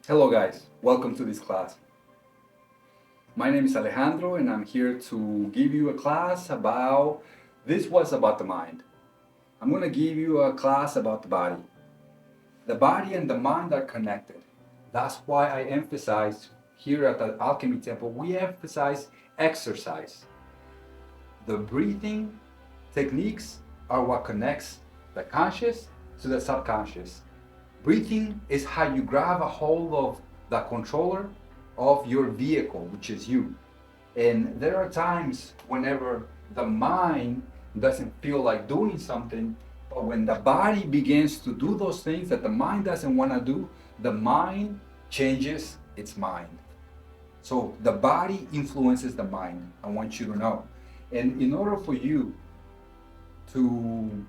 Hello guys, welcome to this class. My name is Alejandro and I'm here to give you a class about, this was about the mind. I'm going to give you a class about the body. The body and the mind are connected. That's why I emphasize here at the Alchemy Temple, we emphasize exercise. The breathing techniques are what connects the conscious to the subconscious. Breathing is how you grab a hold of the controller of your vehicle, which is you. And there are times whenever the mind doesn't feel like doing something, but when the body begins to do those things that the mind doesn't want to do, the mind changes its mind. So the body influences the mind. I want you to know. And in order for you to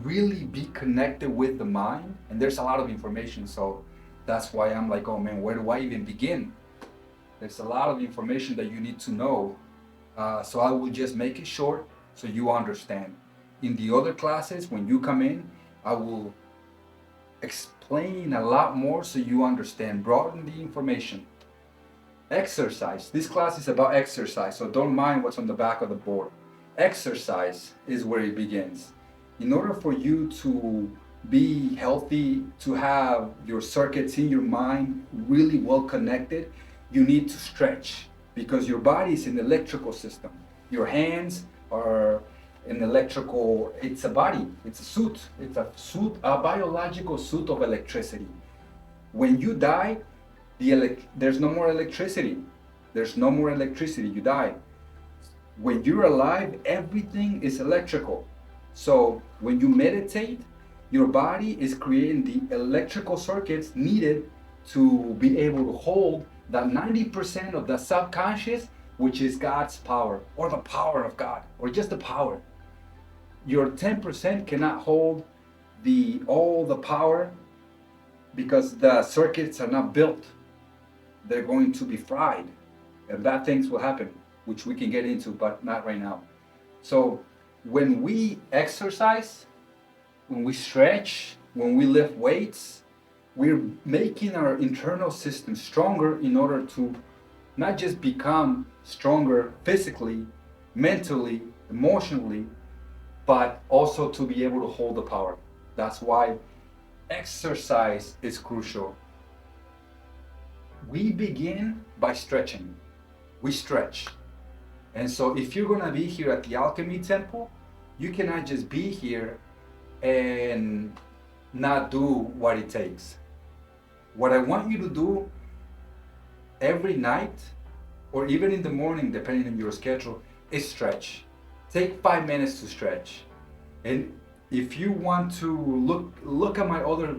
really be connected with the mind, and there's a lot of information, so that's why I'm like, oh man, where do I even begin? There's a lot of information that you need to know, so I will just make it short so you understand. In the other classes, when you come in, I will explain a lot more so you understand, broaden the information. Exercise. This class is about exercise, so don't mind what's on the back of the board. Exercise is where it begins. In order for you to be healthy, to have your circuits in your mind really well connected, you need to stretch because your body is an electrical system. Your hands are an electrical, it's a body, it's a suit, a biological suit of electricity. When you die, there's no more electricity. There's no more electricity, you die. When you're alive, everything is electrical. So when you meditate, your body is creating the electrical circuits needed to be able to hold that 90% of the subconscious, which is God's power, or the power of God, or just the power. Your 10% cannot hold all the power because the circuits are not built. They're going to be fried and bad things will happen, which we can get into, but not right now. So when we exercise, when we stretch, when we lift weights, we're making our internal system stronger in order to not just become stronger physically, mentally, emotionally, but also to be able to hold the power. That's why exercise is crucial. We begin by stretching. We stretch. And so if you're going to be here at the Alchemy Temple, you cannot just be here and not do what it takes. What I want you to do every night or even in the morning, depending on your schedule, is stretch. Take 5 minutes to stretch. And if you want to look at my other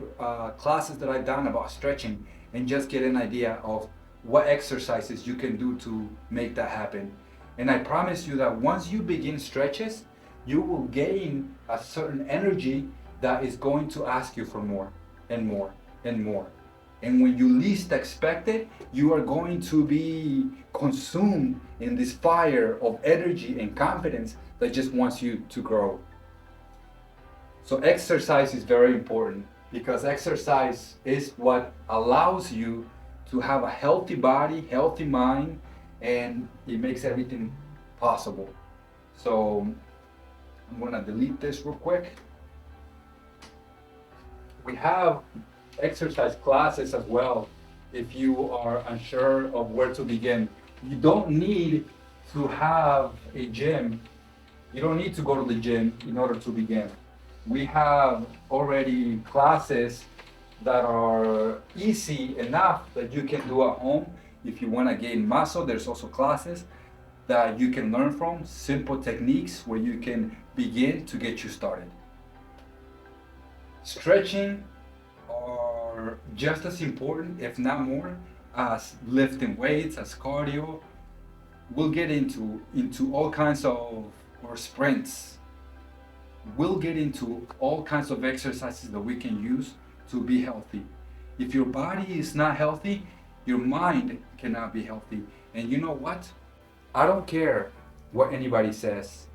classes that I've done about stretching and just get an idea of what exercises you can do to make that happen. And I promise you that once you begin stretches, you will gain a certain energy that is going to ask you for more and more and more. And when you least expect it, you are going to be consumed in this fire of energy and confidence that just wants you to grow. So exercise is very important because exercise is what allows you to have a healthy body, healthy mind, and it makes everything possible. So I'm gonna delete this real quick. We have exercise classes as well if you are unsure of where to begin. You don't need to have a gym. You don't need to go to the gym in order to begin. We have already classes that are easy enough that you can do at home. If you want to gain muscle, there's also classes that you can learn from, simple techniques where you can begin to get you started. Stretching are just as important, if not more, as lifting weights, as cardio. We'll get into all kinds of, or sprints. We'll get into all kinds of exercises that we can use to be healthy. If your body is not healthy, your mind cannot be healthy. And you know what? I don't care what anybody says.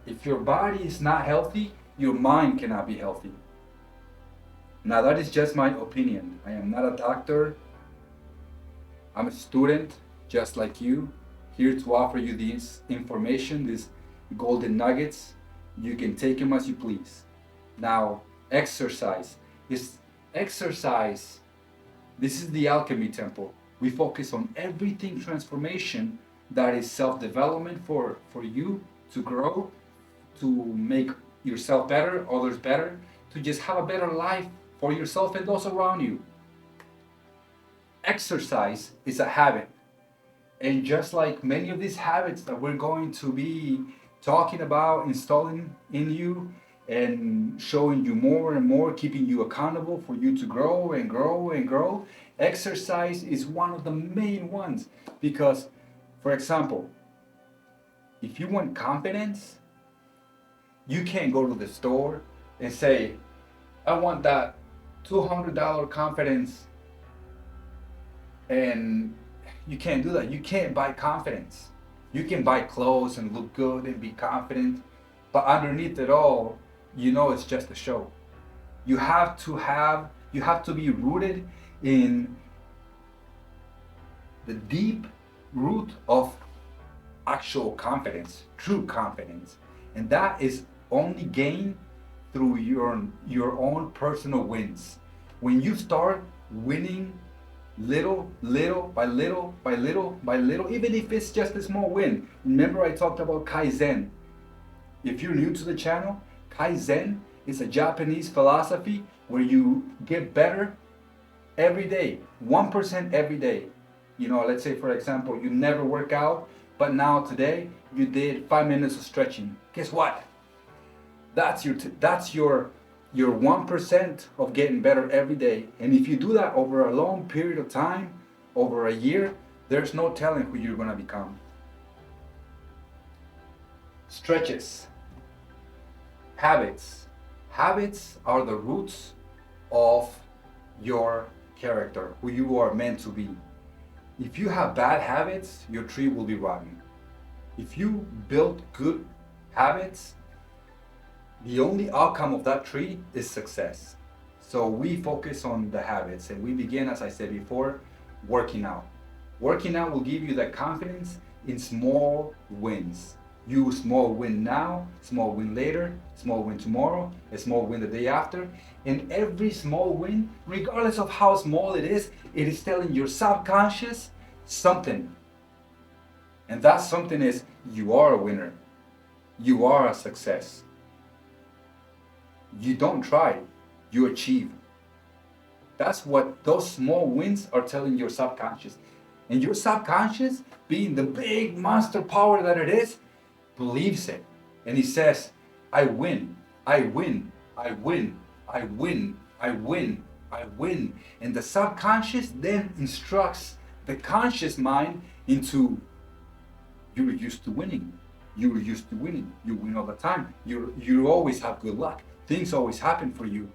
If your body is not healthy, your mind cannot be healthy. Now, that is just my opinion. I am not a doctor. I'm a student, just like you, here to offer you this information, these golden nuggets. You can take them as you please. Now, exercise. Exercise. This is the alchemy temple. We focus on everything transformation that is self-development for you to grow, to make yourself better, others better, to just have a better life for yourself and those around you. Exercise is a habit. And just like many of these habits that we're going to be talking about, installing in you and showing you more and more, keeping you accountable for you to grow and grow and grow, exercise is one of the main ones. Because, for example, if you want confidence, you can't go to the store and say, I want that $200 confidence, and you can't do that. You can't buy confidence. You can buy clothes and look good and be confident, but underneath it all, you know it's just a show. You have to be rooted in the deep root of actual confidence, true confidence. And that is only gained through your own personal wins. When you start winning little by little, even if it's just a small win. Remember I talked about Kaizen. If you're new to the channel, Kaizen is a Japanese philosophy where you get better every day, 1% every day. You know, let's say for example, you never work out, but now today you did 5 minutes of stretching. Guess what? That's your 1% of getting better every day. And if you do that over a long period of time, over a year, there's no telling who you're going to become. Stretches. Habits. Habits are the roots of your character, who you are meant to be. If you have bad habits, your tree will be rotten. If you build good habits, the only outcome of that tree is success. So we focus on the habits and we begin, as I said before, working out. Working out will give you that confidence in small wins. You small win now, small win later, small win tomorrow, a small win the day after. And every small win, regardless of how small it is telling your subconscious something. And that something is, you are a winner. You are a success. You don't try, you achieve. That's what those small wins are telling your subconscious. And your subconscious, being the big monster power that it is, believes it. And he says, I win, I win, I win, I win, I win, I win. And the subconscious then instructs the conscious mind into, you're used to winning. You're used to winning. You win all the time. You always have good luck. Things always happen for you.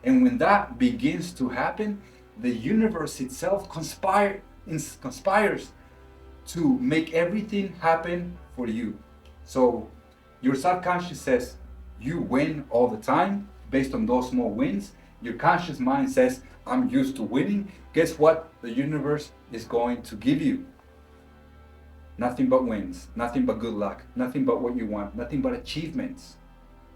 And when that begins to happen, the universe itself conspires to make everything happen for you. So your subconscious says you win all the time based on those small wins. Your conscious mind says, I'm used to winning. Guess what? The universe is going to give you nothing but wins, nothing but good luck, nothing but what you want, nothing but achievements.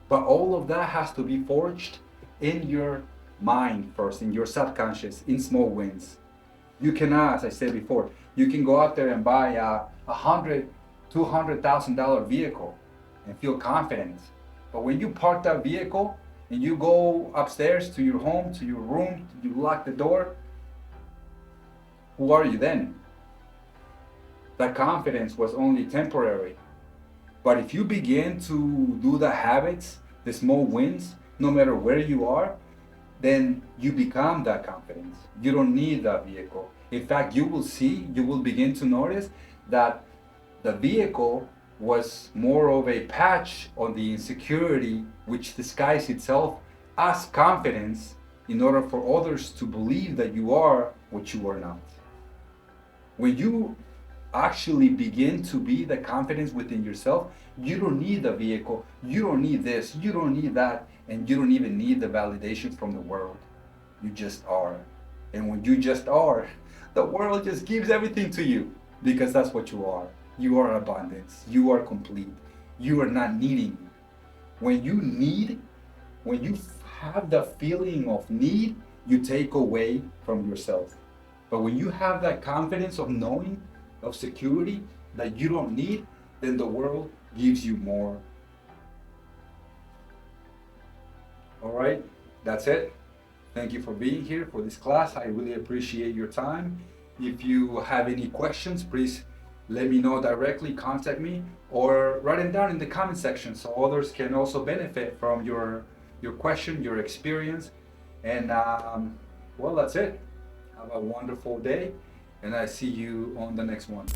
But all of that has to be forged in your mind first, in your subconscious, in small wins. You cannot, as I said before, you can go out there and buy a $200,000 vehicle and feel confident. But when you park that vehicle and you go upstairs to your home, to your room, you lock the door, who are you then? That confidence was only temporary. But if you begin to do the habits, the small wins, no matter where you are, then you become that confidence. You don't need that vehicle. In fact, you will begin to notice that the vehicle was more of a patch on the insecurity which disguises itself as confidence in order for others to believe that you are what you are not. When you actually begin to be the confidence within yourself, you don't need the vehicle, you don't need this, you don't need that, and you don't even need the validation from the world. You just are. And when you just are, the world just gives everything to you because that's what you are. You are abundance, you are complete, you are not needing. When you need, when you have the feeling of need, you take away from yourself. But when you have that confidence of knowing, of security, that you don't need, then the world gives you more. All right, that's it. Thank you for being here for this class. I really appreciate your time. If you have any questions, please let me know directly, contact me, or write them down in the comment section so others can also benefit from your question, your experience. And well, that's it. Have a wonderful day, and I see you on the next one.